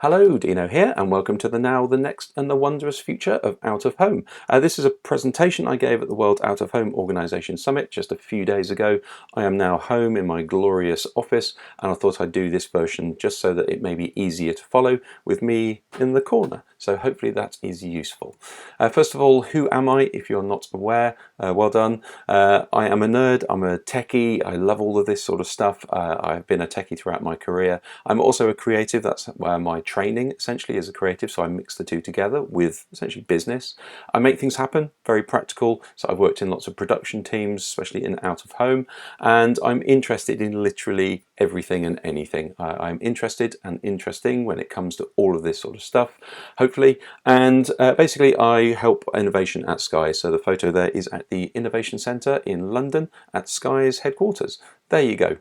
Hello, Dino here, and welcome to the Now, the Next, and the Wondrous Future of Out of Home. This is a presentation I gave at the World Out of Home Organization Summit just a few days ago. I am now home in my glorious office, and I thought I'd do this version just so that it may be easier to follow with me in the corner. So hopefully that is useful. First of all, who am I? If you're not aware, well done. I am a nerd, I'm a techie, I love all of this sort of stuff. I've been a techie throughout my career. I'm also a creative, that's my training essentially as a creative, so I mix the two together with essentially business. I make things happen, very practical, so I've worked in lots of production teams, especially in out of home, and I'm interested in literally everything and anything. I'm interested and interesting when it comes to all of this sort of stuff, hopefully, and basically I help innovation at Sky. So the photo there is at the Innovation Centre in London at Sky's headquarters. There you go.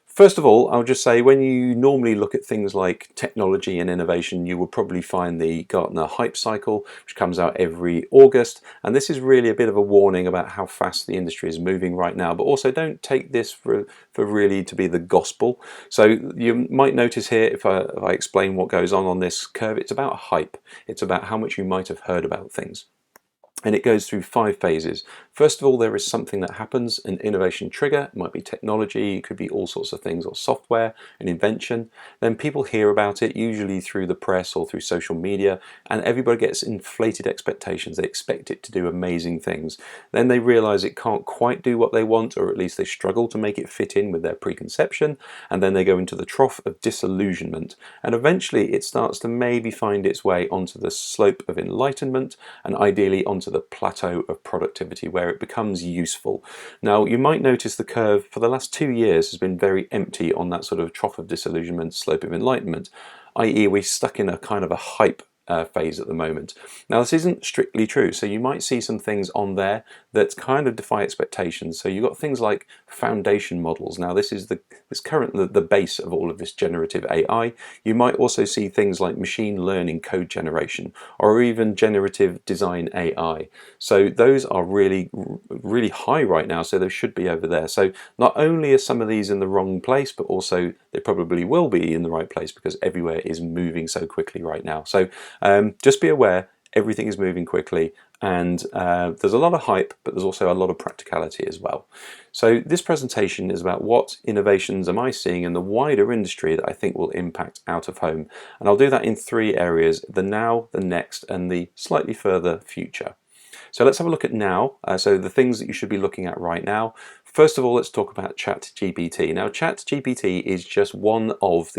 First of all, I'll just say when you normally look at things like technology and innovation, you will probably find the Gartner hype cycle, which comes out every August. And this is really a bit of a warning about how fast the industry is moving right now, but also don't take this for really to be the gospel. So you might notice here, if I explain what goes on this curve, it's about hype. It's about how much you might have heard about things. And it goes through 5 phases. First of all, there is something that happens, an innovation trigger. It might be technology, it could be all sorts of things, or software, an invention. Then people hear about it, usually through the press or through social media, and everybody gets inflated expectations. They expect it to do amazing things. Then they realize it can't quite do what they want, or at least they struggle to make it fit in with their preconception, and then they go into the trough of disillusionment. And eventually it starts to maybe find its way onto the slope of enlightenment, and ideally onto the plateau of productivity where it becomes useful. Now you might notice the curve for the last 2 years has been very empty on that sort of trough of disillusionment, slope of enlightenment, i.e. we're stuck in a kind of a hype phase at the moment. Now this isn't strictly true, so you might see some things on there that kind of defy expectations. So you've got things like foundation models. Now this is currently the base of all of this generative AI. You might also see things like machine learning code generation, or even generative design AI. So those are really high right now, so they should be over there. So not only are some of these in the wrong place, but also they probably will be in the right place because everywhere is moving so quickly right now. So just be aware, everything is moving quickly, and there's a lot of hype, but there's also a lot of practicality as well. So this presentation is about what innovations am I seeing in the wider industry that I think will impact out of home. And I'll do that in 3 areas: the now, the next, and the slightly further future. So let's have a look at now. So the things that you should be looking at right now. First of all, let's talk about ChatGPT. Now, ChatGPT is just one of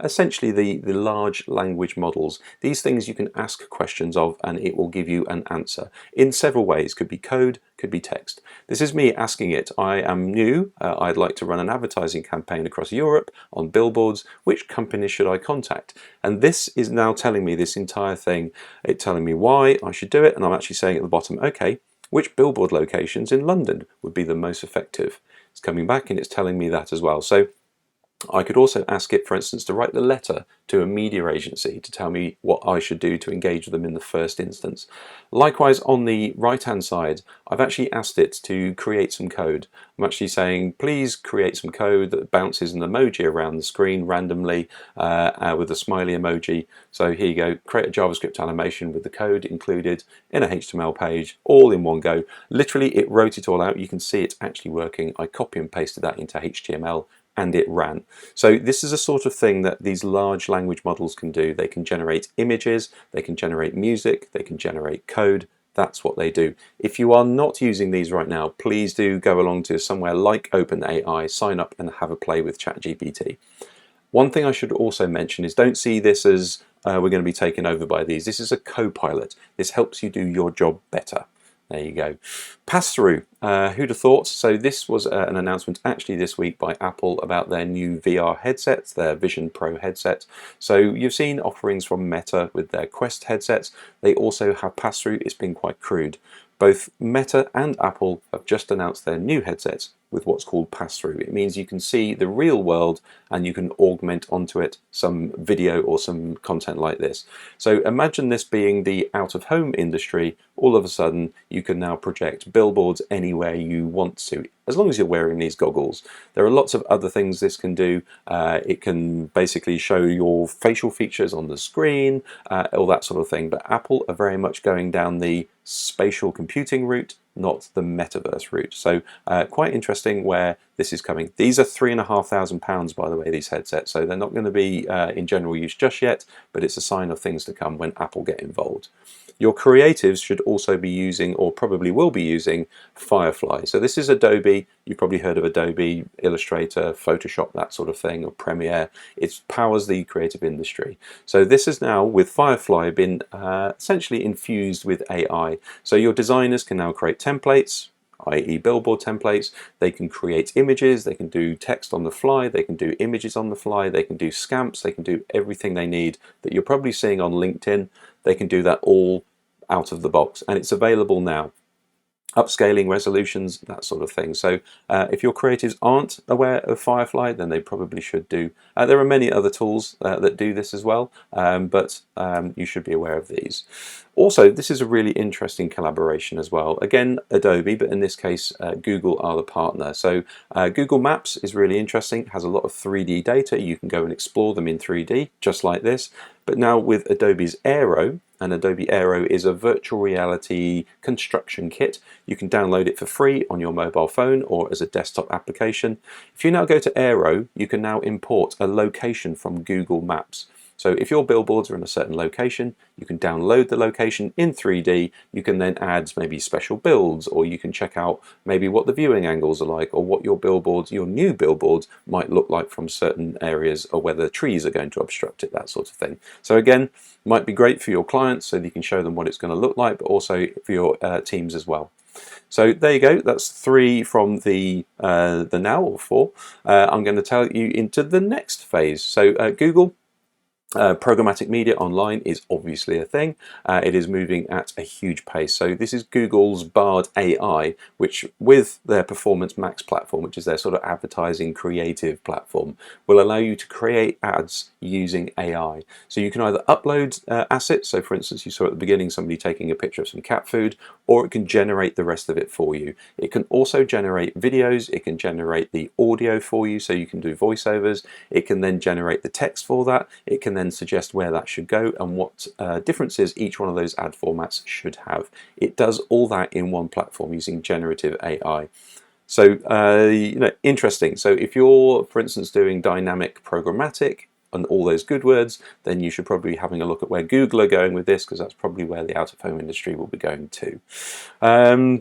essentially the large language models. These things you can ask questions of and it will give you an answer in several ways. Could be code, could be text. This is me asking it. I am new. I'd like to run an advertising campaign across Europe on billboards. Which companies should I contact? And this is now telling me this entire thing. It's telling me why I should do it, and I'm actually saying at the bottom, okay, which billboard locations in London would be the most effective? It's coming back and it's telling me that as well. So I could also ask it, for instance, to write the letter to a media agency to tell me what I should do to engage with them in the first instance. Likewise, on the right-hand side, I've actually asked it to create some code. I'm actually saying, please create some code that bounces an emoji around the screen randomly with a smiley emoji. So here you go, create a JavaScript animation with the code included in a HTML page, all in one go. Literally, it wrote it all out. You can see it's actually working. I copy and pasted that into HTML and it ran. So this is a sort of thing that these large language models can do. They can generate images, they can generate music, they can generate code. That's what they do. If you are not using these right now, please do go along to somewhere like OpenAI, sign up and have a play with ChatGPT. One thing I should also mention is don't see this as we're going to be taken over by these. This is a co-pilot. This helps you do your job better. There you go. Pass-through. Who'd have thought? So this was an announcement actually this week by Apple about their new VR headsets, their Vision Pro headset. So you've seen offerings from Meta with their Quest headsets. They also have pass-through. It's been quite crude. Both Meta and Apple have just announced their new headsets with what's called pass-through. It means you can see the real world and you can augment onto it some video or some content like this. So imagine this being the out-of-home industry. All of a sudden you can now project billboards anywhere you want to, as long as you're wearing these goggles. There are lots of other things this can do. It can basically show your facial features on the screen, all that sort of thing. But Apple are very much going down the spatial computing route, not the metaverse route. So quite interesting where this is coming. These are £3,500, by the way, these headsets. So they're not going to be in general use just yet, but it's a sign of things to come when Apple get involved. Your creatives should also be using, or probably will be using, Firefly. So this is Adobe. You've probably heard of Adobe, Illustrator, Photoshop, that sort of thing, or Premiere. It powers the creative industry. So this has now, with Firefly, been essentially infused with AI. So your designers can now create templates, i.e. billboard templates. They can create images, they can do text on the fly, they can do images on the fly, they can do scamps, they can do everything they need that you're probably seeing on LinkedIn. They can do that all out of the box, and it's available now. Upscaling resolutions, that sort of thing. So if your creatives aren't aware of Firefly, then they probably should do. There are many other tools that do this as well, but you should be aware of these. Also, this is a really interesting collaboration as well. Again, Adobe, but in this case, Google are the partner. So Google Maps is really interesting. It has a lot of 3D data. You can go and explore them in 3D, just like this. But now with Adobe's Aero, and Adobe Aero is a virtual reality construction kit. You can download it for free on your mobile phone or as a desktop application. If you now go to Aero, you can now import a location from Google Maps. So if your billboards are in a certain location, you can download the location in 3D. You can then add maybe special builds, or you can check out maybe what the viewing angles are like, or what your billboards, your new billboards, might look like from certain areas, or whether trees are going to obstruct it, that sort of thing. So again, might be great for your clients so that you can show them what it's going to look like, but also for your teams as well. So there you go. That's 3 from the now, or 4. I'm going to tell you into the next phase. So Google. Programmatic media online is obviously a thing. It is moving at a huge pace. So this is Google's Bard AI, which with their Performance Max platform, which is their sort of advertising creative platform, will allow you to create ads using AI. So you can either upload assets. So for instance, you saw at the beginning somebody taking a picture of some cat food, or it can generate the rest of it for you. It can also generate videos. It can generate the audio for you, so you can do voiceovers. It can then generate the text for that. It can then suggest where that should go and what differences each one of those ad formats should have. It does all that in one platform using generative AI. So interesting. So if you're, for instance, doing dynamic programmatic and all those good words, then you should probably be having a look at where Google are going with this, because that's probably where the out-of-home industry will be going to.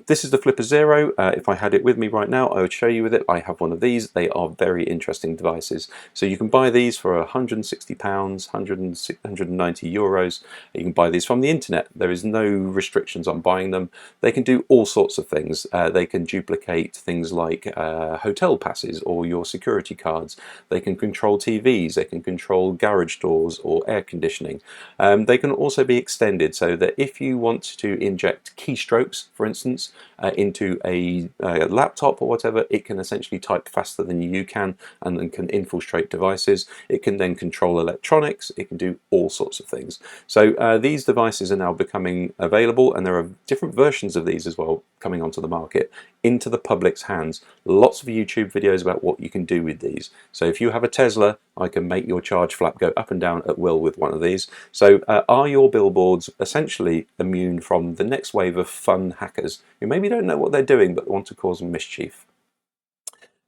This is the Flipper Zero. If I had it with me right now, I would show you with it. I have one of these. They are very interesting devices. So you can buy these for £160, 190 euros. You can buy these from the internet. There is no restrictions on buying them. They can do all sorts of things. They can duplicate things like hotel passes or your security cards. They can control TVs. They can control garage doors or air conditioning. They can also be extended so that if you want to inject keystrokes, for instance, into a laptop or whatever, it can essentially type faster than you can and then can infiltrate devices. It can then control electronics. It can do all sorts of things. So these devices are now becoming available, and there are different versions of these as well coming onto the market into the public's hands. Lots of YouTube videos about what you can do with these. So if you have a Tesla, I can make your charge flap go up and down at will with one of these. So are your billboards essentially immune from the next wave of fun hackers who maybe don't know what they're doing but want to cause mischief?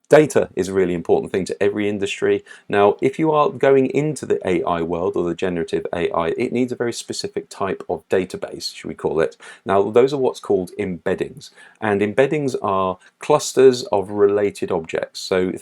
Data is a really important thing to every industry. Now, if you are going into the AI world or the generative AI, it needs a very specific type of database, should we call it. Now, those are what's called embeddings. And embeddings are clusters of related objects. So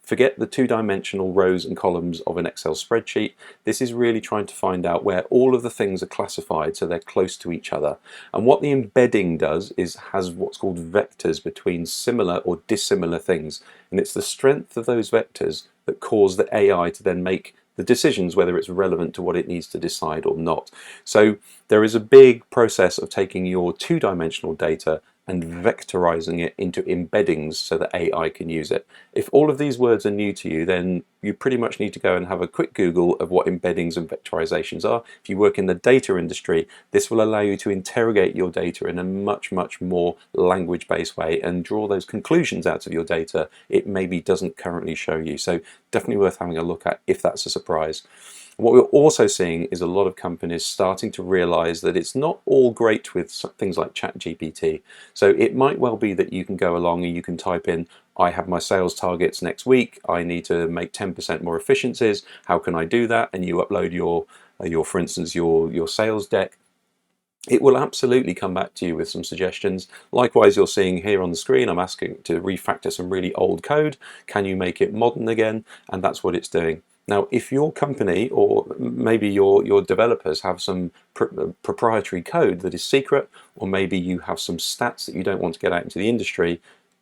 forget the two-dimensional rows and columns of an Excel spreadsheet. This is really trying to find out where all of the things are classified so they're close to each other. And what the embedding does is has what's called vectors between similar or dissimilar things. And it's the strength of those vectors that cause the AI to then make the decisions whether it's relevant to what it needs to decide or not. So there is a big process of taking your two-dimensional data and vectorizing it into embeddings so that AI can use it. If all of these words are new to you, then you pretty much need to go and have a quick Google of what embeddings and vectorizations are. If you work in the data industry, this will allow you to interrogate your data in a much more language-based way and draw those conclusions out of your data it maybe doesn't currently show you. So definitely worth having a look at if that's a surprise. What we're also seeing is a lot of companies starting to realize that it's not all great with things like ChatGPT. So it might well be that you can go along and you can type in, I have my sales targets next week, I need to make 10% more efficiencies, how can I do that? And you upload your for instance, your sales deck. It will absolutely come back to you with some suggestions. Likewise, you're seeing here on the screen, I'm asking to refactor some really old code. Can you make it modern again? And that's what it's doing. Now, if your company or maybe your developers have some proprietary code that is secret, or maybe you have some stats that you don't want to get out into the industry,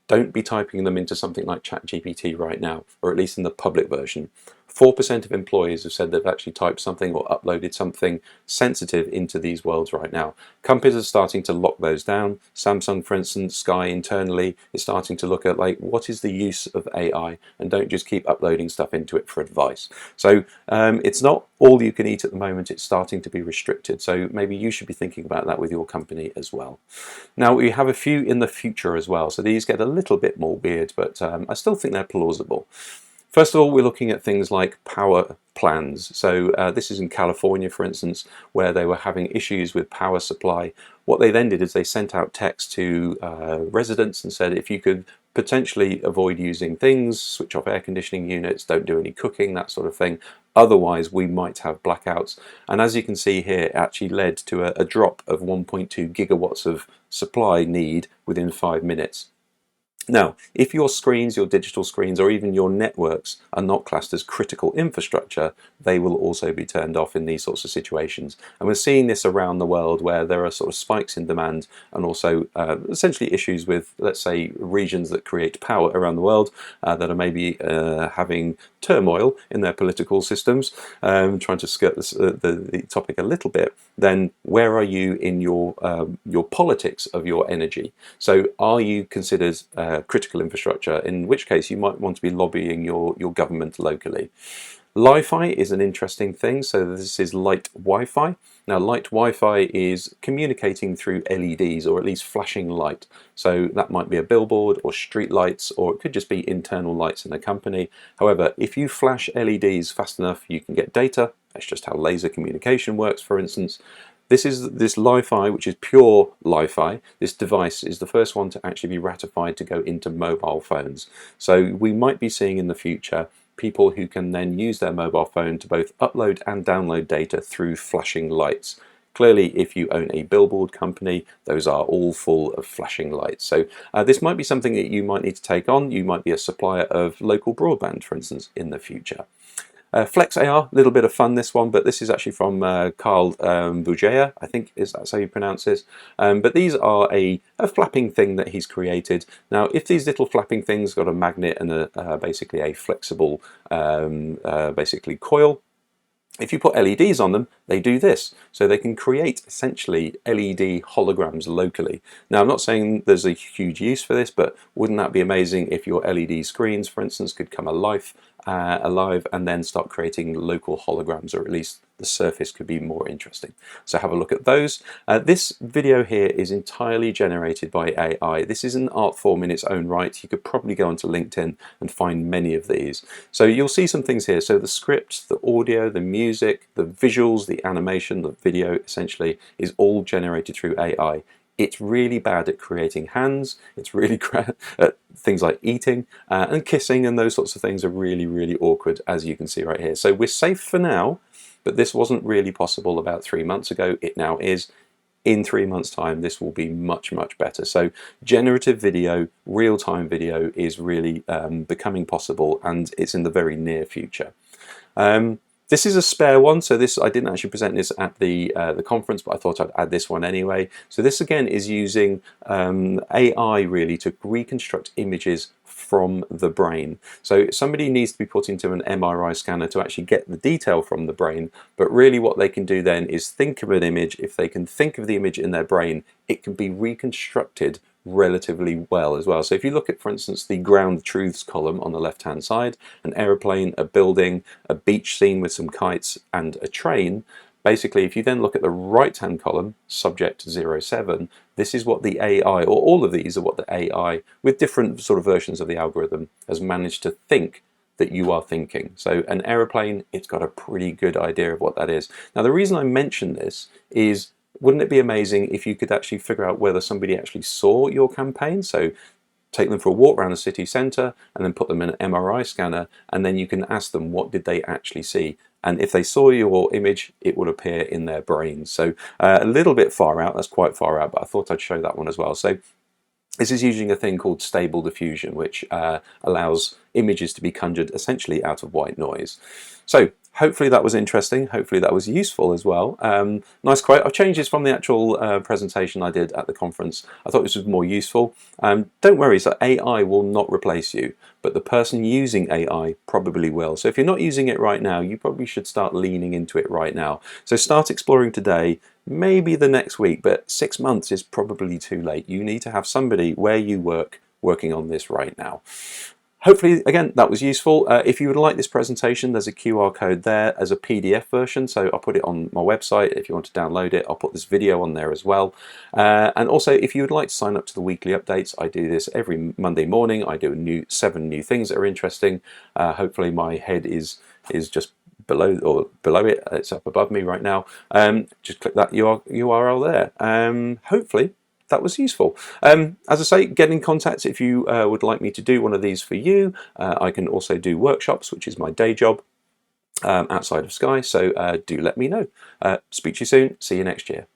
don't be typing them into something like ChatGPT right now, or at least in the public version. 4% of employees have said they've actually typed something or uploaded something sensitive into these worlds right now. Companies are starting to lock those down. Samsung, for instance, Sky internally is starting to look at like, what is the use of AI, and don't just keep uploading stuff into it for advice. So it's not all you can eat at the moment, it's starting to be restricted. So maybe you should be thinking about that with your company as well. Now we have a few in the future as well. So these get a little bit more weird, but I still think they're plausible. First of all, we're looking at things like power plans. So this is in California, for instance, where they were having issues with power supply. What they then did is they sent out text to residents and said, if you could potentially avoid using things, switch off air conditioning units, don't do any cooking, that sort of thing. Otherwise, we might have blackouts. And as you can see here, it actually led to a drop of 1.2 gigawatts of supply need within 5 minutes. Now, if your screens, your digital screens, or even your networks are not classed as critical infrastructure, they will also be turned off in these sorts of situations. And we're seeing this around the world where there are sort of spikes in demand and also essentially issues with, let's say, regions that create power around the world that are maybe having turmoil in their political systems, trying to skirt the topic a little bit. Then where are you in your politics of your energy? So are you considered critical infrastructure, in which case you might want to be lobbying your government locally. LiFi is an interesting thing. So this is light Wi-Fi. Now light Wi-Fi is communicating through LEDs, or at least flashing light. So that might be a billboard or street lights, or it could just be internal lights in a company. However, if you flash LEDs fast enough, you can get data. That's just how laser communication works, for instance. This LiFi, which is pure Li-Fi. This device is the first one to actually be ratified to go into mobile phones. So we might be seeing in the future people who can then use their mobile phone to both upload and download data through flashing lights. Clearly, if you own a billboard company, those are all full of flashing lights. So this might be something that you might need to take on. You might be a supplier of local broadband, for instance, in the future. FlexAR, a little bit of fun this one, but this is actually from Carl Bugea, I think that's how you pronounce this. But these are a flapping thing that he's created. Now, if these little flapping things got a magnet and basically a flexible basically coil, if you put LEDs on them, they do this. So they can create essentially LED holograms locally. Now, I'm not saying there's a huge use for this, but wouldn't that be amazing if your LED screens, for instance, could come alive and then start creating local holograms, or at least the surface could be more interesting. So have a look at those. This video here is entirely generated by AI. This is an art form in its own right. You could probably go onto LinkedIn and find many of these. So you'll see some things here. So the script, the audio, the music, the visuals, the animation, the video essentially is all generated through AI. It's really bad at creating hands. It's really bad at things like eating and kissing, and those sorts of things are really awkward, as you can see right here. So we're safe for now, but this wasn't really possible about 3 months ago. It now is. In 3 months' time, this will be much better. So generative video, real-time video is really becoming possible, and it's in the very near future. This is a spare one, so this I didn't actually present this at the conference, but I thought I'd add this one anyway. So this again is using AI really to reconstruct images from the brain. So somebody needs to be put into an MRI scanner to actually get the detail from the brain, but really what they can do then is think of an image. If they can think of the image in their brain, it can be reconstructed relatively well as well. So if you look at, for instance, the ground truths column on the left-hand side, an aeroplane, a building, a beach scene with some kites, and a train, basically, if you then look at the right-hand column, subject 07, this is what the AI, or all of these are what the AI, with different sort of versions of the algorithm, has managed to think that you are thinking. So an aeroplane, it's got a pretty good idea of what that is. Now, the reason I mention this is, wouldn't it be amazing if you could actually figure out whether somebody actually saw your campaign? So take them for a walk around the city centre and then put them in an MRI scanner, and then you can ask them what did they actually see. And if they saw your image, it will appear in their brains. So a little bit far out, that's quite far out, but I thought I'd show that one as well. So this is using a thing called stable diffusion, which allows images to be conjured essentially out of white noise. So hopefully that was interesting. Hopefully that was useful as well. Nice quote. I've changed this from the actual presentation I did at the conference. I thought this was more useful. Don't worry, so AI will not replace you, but the person using AI probably will. So if you're not using it right now, you probably should start leaning into it right now. So start exploring today, maybe the next week, but 6 months is probably too late. You need to have somebody where you work working on this right now. Hopefully, again, that was useful. If you would like this presentation, there's a QR code there as a PDF version, so I'll put it on my website if you want to download it. I'll put this video on there as well. And also, if you would like to sign up to the weekly updates, I do this every Monday morning. I do 7 new things that are interesting. Hopefully my head is just below it. It's up above me right now. Just click that URL there. Hopefully that was useful. As I say, get in contact if you would like me to do one of these for you. I can also do workshops, which is my day job outside of Sky, so do let me know. Speak to you soon. See you next year.